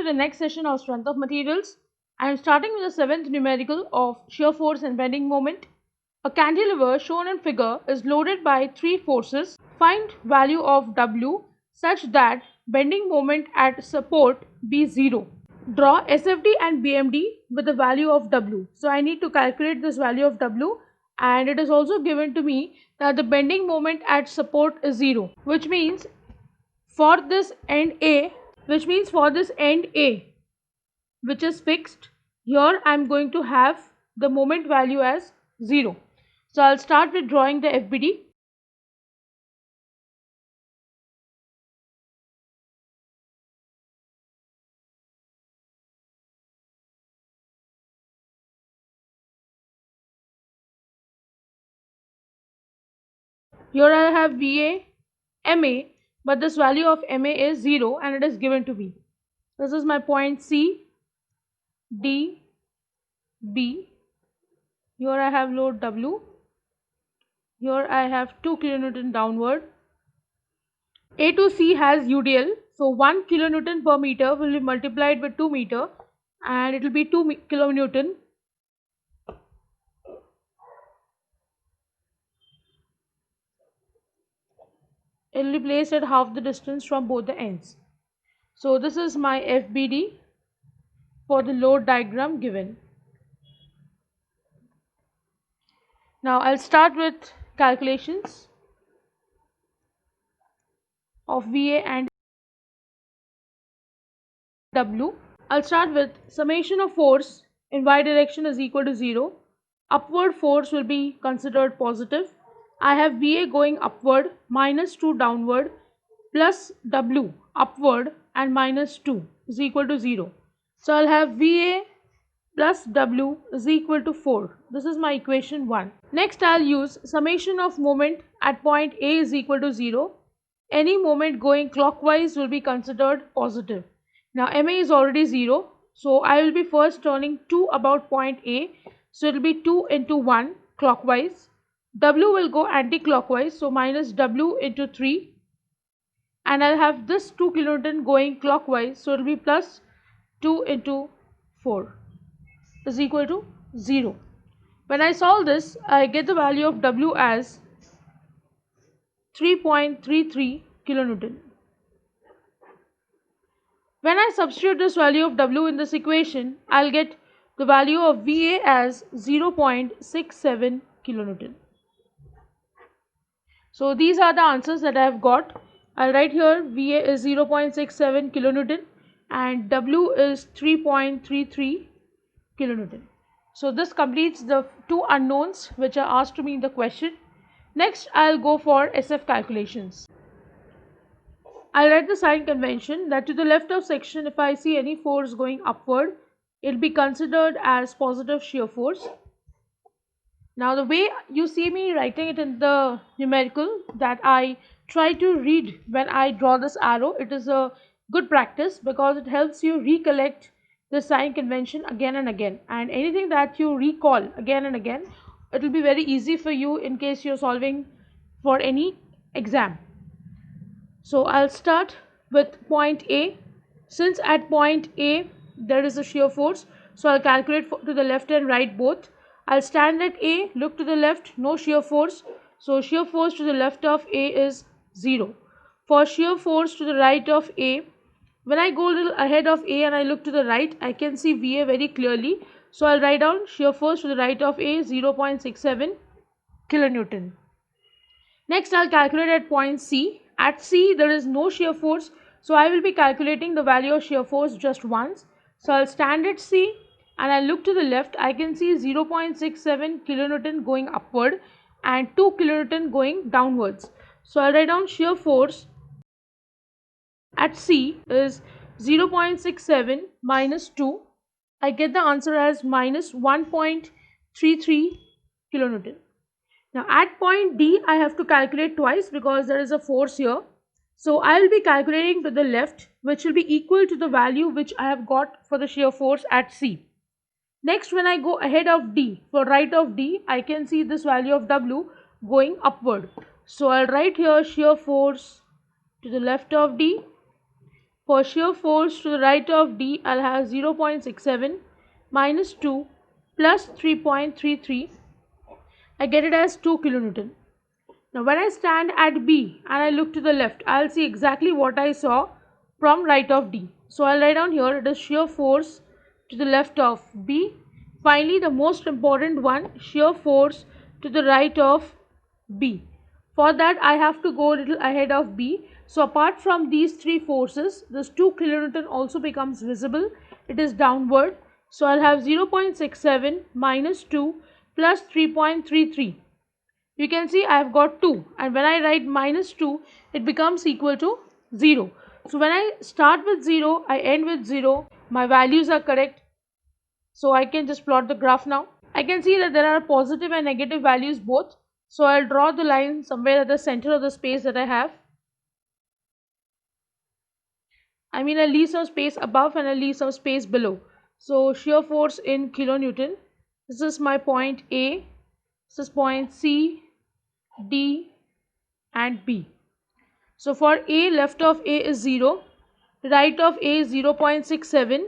to the next session of strength of materials. I am starting with the seventh numerical of shear force and bending moment. A cantilever shown in figure is loaded by three forces. Find value of W such that bending moment at support be 0. Draw SFD and BMD with the value of W. So I need to calculate this value of W, and it is also given to me that the bending moment at support is 0, which means for this end A, which is fixed, here I am going to have the moment value as 0. So I'll start with drawing the FBD. Here I have VA, MA, but this value of MA is 0 and it is given to me. This is my point C, D, B. Here I have load W. Here I have 2 kilonewton downward. A to C has UDL, so 1 kilonewton per meter will be multiplied with 2 meter and it will be 2 kilonewton. It will be placed at half the distance from both the ends. So this is my FBD for the load diagram given. Now I'll start with calculations of VA and W. I'll start with summation of force in y direction is equal to 0. Upward force will be considered positive. I have VA going upward, minus 2 downward, plus W upward and minus 2 is equal to 0. So I'll have VA plus W is equal to 4. This is my equation 1. Next I'll use summation of moment at point A is equal to 0. Any moment going clockwise will be considered positive. Now MA is already 0, so I will be first turning 2 about point A, so it will be 2 into 1 clockwise. W will go anti-clockwise, so minus W into 3, and I'll have this 2 kilonewton going clockwise, so it will be plus 2 into 4 is equal to 0. When I solve this, I get the value of W as 3.33 kilonewton. When I substitute this value of W in this equation, I'll get the value of VA as 0.67 kilonewton. So these are the answers that I have got. I'll write here VA is 0.67 kilonewton and W is 3.33 kilonewton. So this completes the two unknowns which are asked to me in the question. Next, I'll go for SF calculations. I'll write the sign convention that to the left of section, if I see any force going upward, it will be considered as positive shear force. Now the way you see me writing it in the numerical, that I try to read when I draw this arrow, it is a good practice because it helps you recollect the sign convention again and again, and anything that you recall again and again, it will be very easy for you in case you're solving for any exam. So I'll start with point A. Since at point A there is a shear force, so I'll calculate to the left and right both. I'll stand at A, look to the left, no shear force. So shear force to the left of A is 0. For shear force to the right of A, when I go a little ahead of A and I look to the right, I can see VA very clearly. So I'll write down shear force to the right of A 0.67 kilonewton. Next I'll calculate at point C. At C there is no shear force, so I will be calculating the value of shear force just once. So I'll stand at C and I look to the left, I can see 0.67 kilonewton going upward and 2 kilonewton going downwards. So I'll write down shear force at C is 0.67 minus 2. I get the answer as minus 1.33 kilonewton. Now at point D, I have to calculate twice because there is a force here. So I will be calculating to the left, which will be equal to the value which I have got for the shear force at C. Next, when I go ahead of D, for right of D, I can see this value of W going upward. So I'll write here shear force to the left of D For shear force to the right of D, I'll have 0.67 minus 2 plus 3.33. I get it as 2 kilonewton. Now when I stand at B and I look to the left, I'll see exactly what I saw from right of D. So I'll write down here, it is shear force to the left of B. Finally, the most important one, shear force to the right of B. For that, I have to go a little ahead of B. So apart from these three forces, this 2 kilonewton also becomes visible. It is downward. So I'll have 0.67 minus 2 plus 3.33. You can see I have got 2, and when I write minus 2, it becomes equal to 0. So when I start with 0, I end with 0. My values are correct. So I can just plot the graph now. I can see that there are positive and negative values both. So I'll draw the line somewhere at the center of the space that I have. I'll leave some space above and I'll leave some space below. So shear force in kilonewton. This is my point A. This is point C, D and B. So for A, left of A is 0, right of A is 0.67.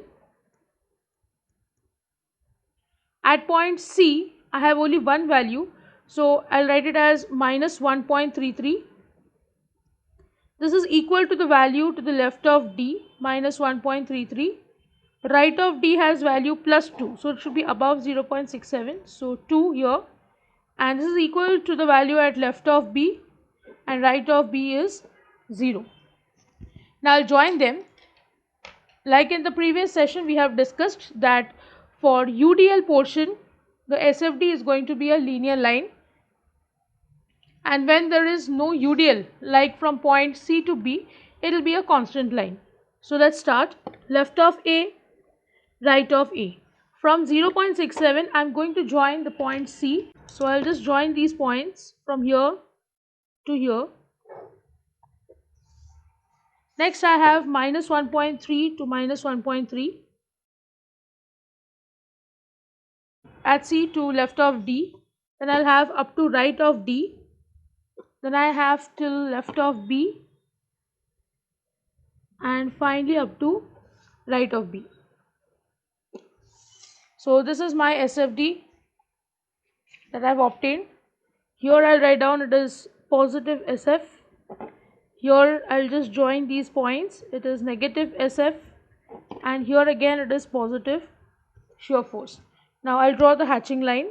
At point C, I have only one value, so I'll write it as minus 1.33. This is equal to the value to the left of D, minus 1.33. Right of D has value plus 2, so it should be above 0.67, so 2 here. And this is equal to the value at left of B, and right of B is 0. Now I'll join them. Like in the previous session, we have discussed that for UDL portion, the SFD is going to be a linear line. And when there is no UDL, like from point C to B, it will be a constant line. So let's start. Left of A, right of A. From 0.67, I'm going to join the point C. So I'll just join these points from here to here. Next I have minus 1.3 to minus 1.3 at C to left of D. Then I'll have up to right of D. Then I have till left of B. And finally up to right of B. So this is my SFD that I have obtained. Here I'll write down it is positive SF. Here I'll just join these points. It is negative SF, and here again it is positive shear force. Now I'll draw the hatching line.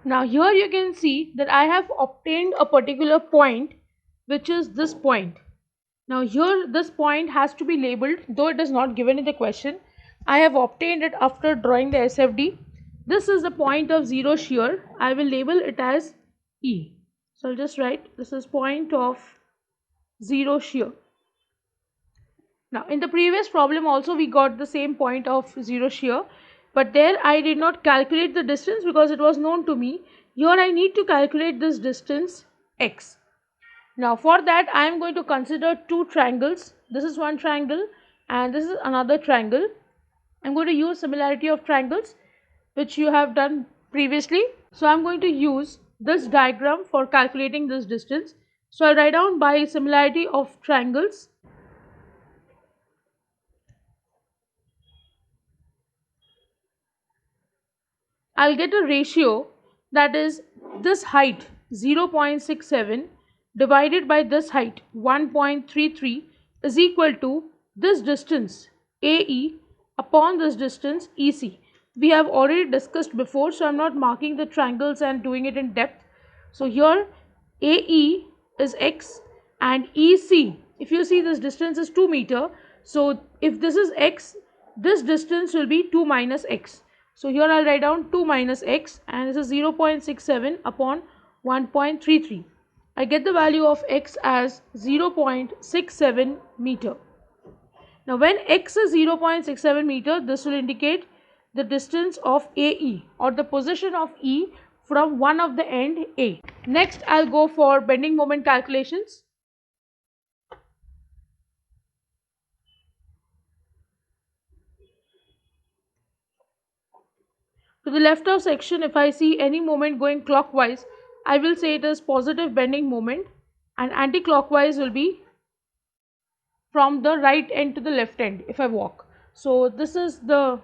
Now here you can see that I have obtained a particular point, which is this point. Now here this point has to be labeled, though it is not given in the question. I have obtained it after drawing the SFD. This is the point of zero shear. I will label it as E. So I'll just write this is point of zero shear. Now in the previous problem also we got the same point of zero shear, but there I did not calculate the distance because it was known to me. Here I need to calculate this distance x. Now for that I am going to consider two triangles. This is one triangle and this is another triangle. I am going to use similarity of triangles which you have done previously. So I am going to use this diagram for calculating this distance. So I'll write down by similarity of triangles. I'll get a ratio, that is this height 0.67 divided by this height 1.33 is equal to this distance AE upon this distance EC. We have already discussed before, so I'm not marking the triangles and doing it in depth. So here AE is x and EC, if you see this distance is 2 meter, so if this is x, this distance will be 2 minus x. So here I'll write down 2 minus x, and this is 0.67 upon 1.33. I get the value of x as 0.67 meter. Now when x is 0.67 meter, this will indicate the distance of AE or the position of E from one of the end A. Next I'll go for bending moment calculations. To the left of section, if I see any moment going clockwise, I will say it is positive bending moment, and anti-clockwise will be from the right end to the left end if I walk. So this is the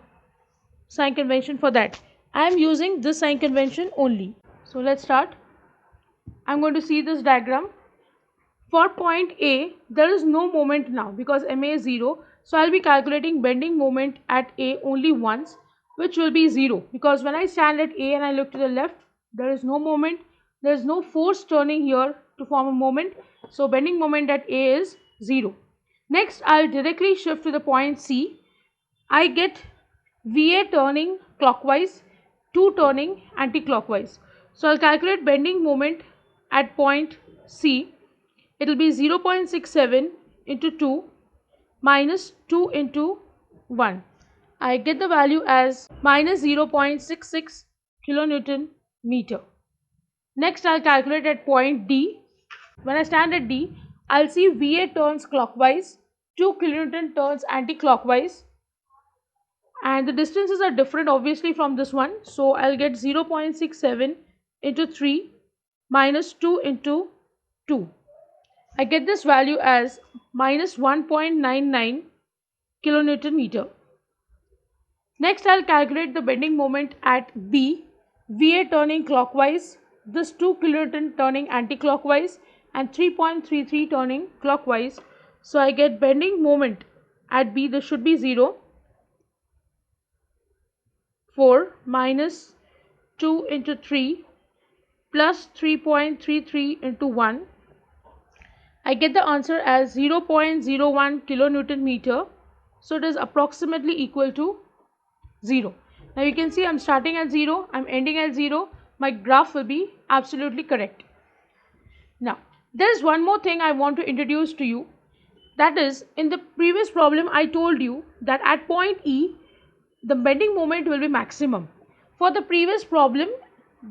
sign convention for that. I am using this sign convention only. So let's start. I'm going to see this diagram. For point A, there is no moment now because MA is 0. So I'll be calculating bending moment at A only once, which will be 0, because when I stand at A and I look to the left, there is no moment. There is no force turning here to form a moment. So bending moment at A is 0. Next, I'll directly shift to the point C. I get VA turning clockwise, 2 turning anti-clockwise. So I'll calculate bending moment at point C. It will be 0.67 into 2 minus 2 into 1. I get the value as minus 0.66 kilonewton meter. Next, I'll calculate at point D. When I stand at D, I'll see VA turns clockwise, 2 kilonewton turns anti-clockwise, and the distances are different obviously from this one. So I'll get 0.67 into 3 minus 2 into 2. I get this value as minus 1.99 kilonewton meter. Next, I'll calculate the bending moment at B. VA turning clockwise, this 2 kilonewton turning anti-clockwise, and 3.33 turning clockwise. So I get bending moment at B, this should be 0. 4 minus 2 into 3 plus 3.33 into 1. I get the answer as 0.01 kilonewton meter. So it is approximately equal to 0. Now you can see I'm starting at 0, I'm ending at 0. My graph will be absolutely correct. Now there is one more thing I want to introduce to you. That is, in the previous problem I told you that at point E, the bending moment will be maximum. For the previous problem,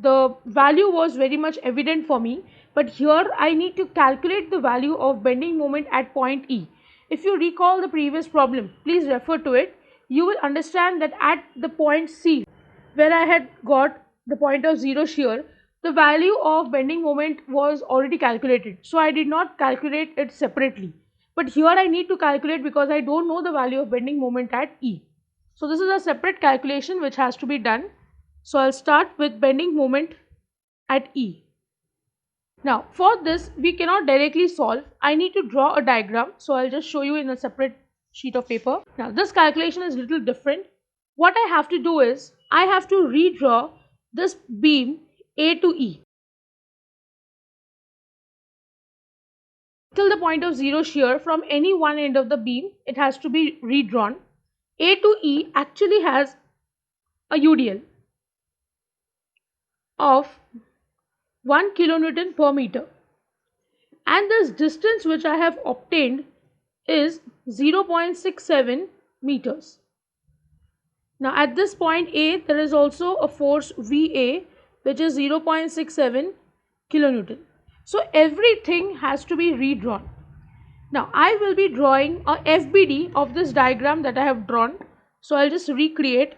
the value was very much evident for me, but here I need to calculate the value of bending moment at point E. If you recall the previous problem, please refer to it. You will understand that at the point C, where I had got the point of 0 shear, the value of bending moment was already calculated. So I did not calculate it separately. But here I need to calculate because I don't know the value of bending moment at E. So this is a separate calculation which has to be done. So I'll start with bending moment at E. Now for this we cannot directly solve. I need to draw a diagram. So I'll just show you in a separate sheet of paper. Now this calculation is a little different. What I have to do is I have to redraw this beam A to E. Till the point of 0 shear from any one end of the beam, it has to be redrawn. A to E actually has a UDL of 1 kilonewton per meter, and this distance which I have obtained is 0.67 meters. Now at this point A, there is also a force VA which is 0.67 kilonewton. So everything has to be redrawn. Now I will be drawing a FBD of this diagram that I have drawn. So I'll just recreate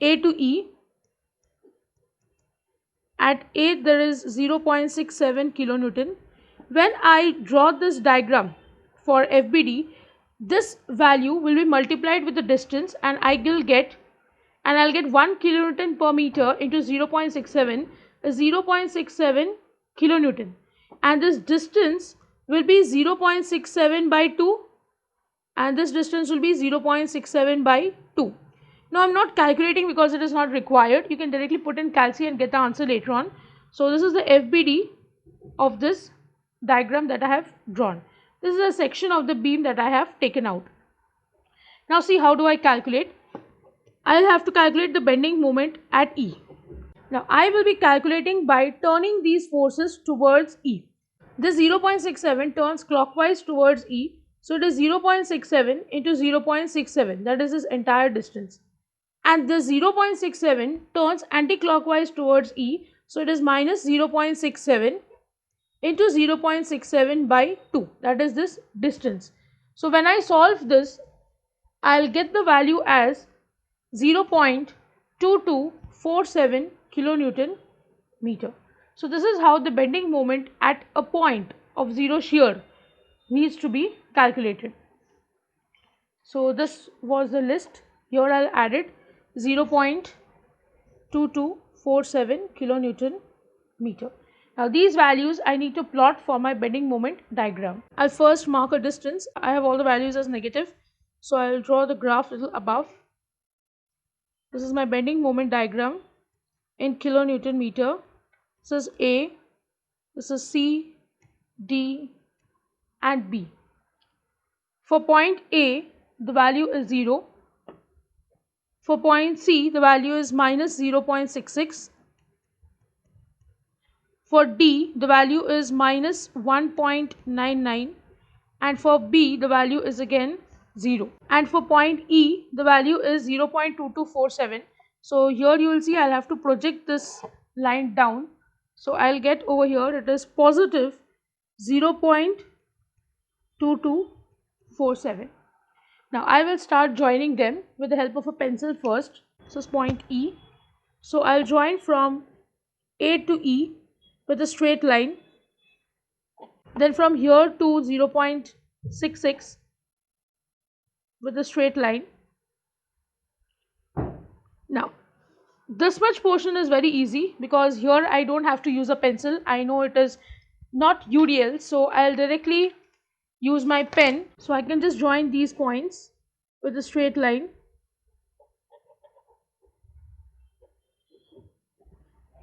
A to E. At A there is 0.67 kilonewton. When I draw this diagram for FBD, this value will be multiplied with the distance and I'll get 1 kilonewton per meter into 0.67 is 0.67 kilonewton, and this distance will be 0.67 by 2, and this distance will be 0.67 by 2. Now I'm not calculating because it is not required. You can directly put in calci and get the answer later on. So this is the FBD of this diagram that I have drawn. This is a section of the beam that I have taken out. Now see, how do I calculate? I'll have to calculate the bending moment at E. Now I will be calculating by turning these forces towards E. This 0.67 turns clockwise towards E. So it is 0.67 into 0.67, that is this entire distance. And this 0.67 turns anti-clockwise towards E. So it is minus 0.67 into 0.67 by 2, that is this distance. So when I solve this, I'll get the value as 0.2247 kilonewton meter. So this is how the bending moment at a point of 0 shear needs to be calculated. So this was the list. Here I'll add it: 0.2247 kilonewton meter. Now these values I need to plot for my bending moment diagram. I'll first mark a distance. I have all the values as negative, so I'll draw the graph a little above. This is my bending moment diagram in kilonewton meter. This is A, this is C, D and B. For point A, the value is 0. For point C, the value is minus 0.66. For D, the value is minus 1.99. And for B, the value is again 0. And for point E, the value is 0.2247. So here you will see I'll have to project this line down. So I'll get over here, it is positive 0.2247. Now I will start joining them with the help of a pencil first. This is point E. So I'll join from A to E with a straight line. Then from here to 0.66 with a straight line. Now this much portion is very easy because here I don't have to use a pencil. I know it is not UDL, so I'll directly use my pen. So I can just join these points with a straight line.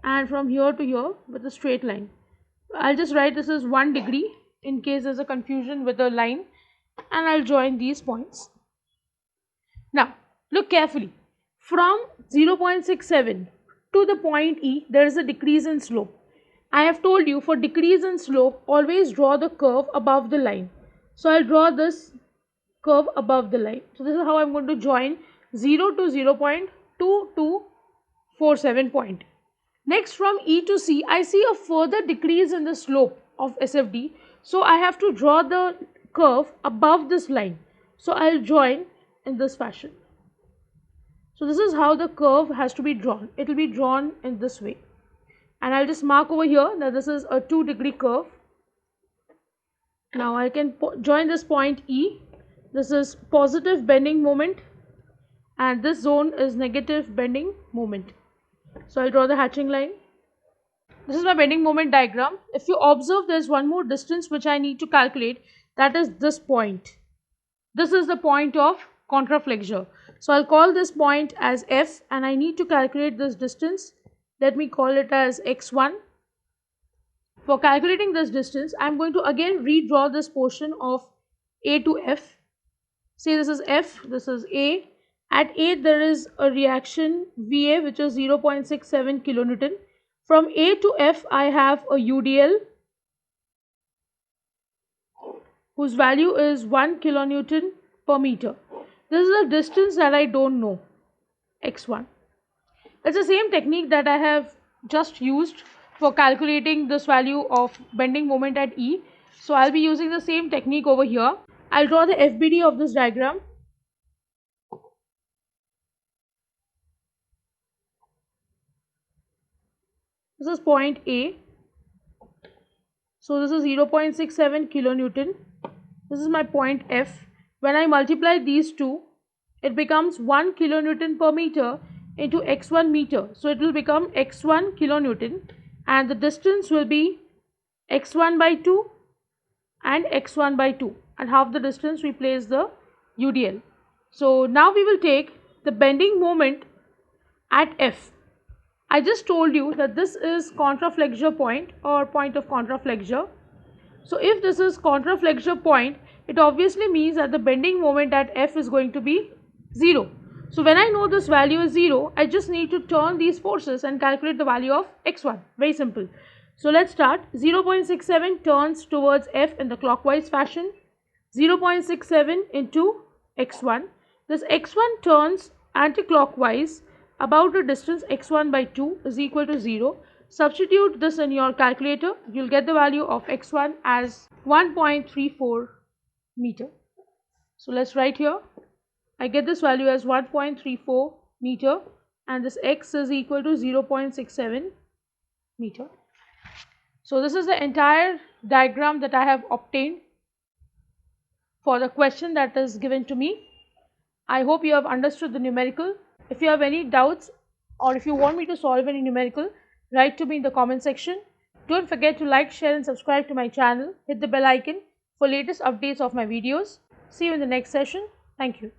And from here to here with a straight line. I'll just write this is 1 degree in case there's a confusion with the line, and I'll join these points. Now look carefully. From 0.67 to the point E, there is a decrease in slope. I have told you, for decrease in slope, always draw the curve above the line. So I'll draw this curve above the line. So this is how I'm going to join 0 to 0.2247 point. Next, from E to C, I see a further decrease in the slope of SFD. So I have to draw the curve above this line. So I'll join in this fashion. So this is how the curve has to be drawn. It will be drawn in this way. And I'll just mark over here that this is a 2 degree curve. Now I can join this point E. This is positive bending moment and this zone is negative bending moment. So I'll draw the hatching line. This is my bending moment diagram. If you observe, there's one more distance which I need to calculate, that is this point. This is the point of contraflexure. So I'll call this point as F and I need to calculate this distance. Let me call it as x1. For calculating this distance, I'm going to again redraw this portion of A to F. Say this is F, this is A. At A there is a reaction VA which is 0.67 kilonewton. From A to F I have a UDL whose value is 1 kilonewton per meter. This is a distance that I don't know, x1. It's the same technique that I have just used for calculating this value of bending moment at E. So I'll be using the same technique over here. I'll draw the FBD of this diagram. This is point A. So this is 0.67 kilonewton. This is my point F. When I multiply these two, it becomes 1 kilonewton per meter into x1 meter. So it will become x1 kilonewton and the distance will be x1 by 2 and x1 by 2, and half the distance we place the UDL. So now we will take the bending moment at F. I just told you that this is contraflexure point or point of contraflexure. So if this is contraflexure point, it obviously means that the bending moment at F is going to be 0. So when I know this value is 0, I just need to turn these forces and calculate the value of x1. Very simple. So let's start. 0.67 turns towards F in the clockwise fashion. 0.67 into x1. This x1 turns anti-clockwise about a distance x1 by 2 is equal to 0. Substitute this in your calculator. You'll get the value of x1 as 1.34 meter. So let's write here. I get this value as 1.34 meter and this x is equal to 0.67 meter. So this is the entire diagram that I have obtained. for the question that is given to me. I hope you have understood the numerical. If you have any doubts or if you want me to solve any numerical, write to me in the comment section. Don't forget to like, share and subscribe to my channel. Hit the bell icon for latest updates of my videos. See you in the next session. Thank you.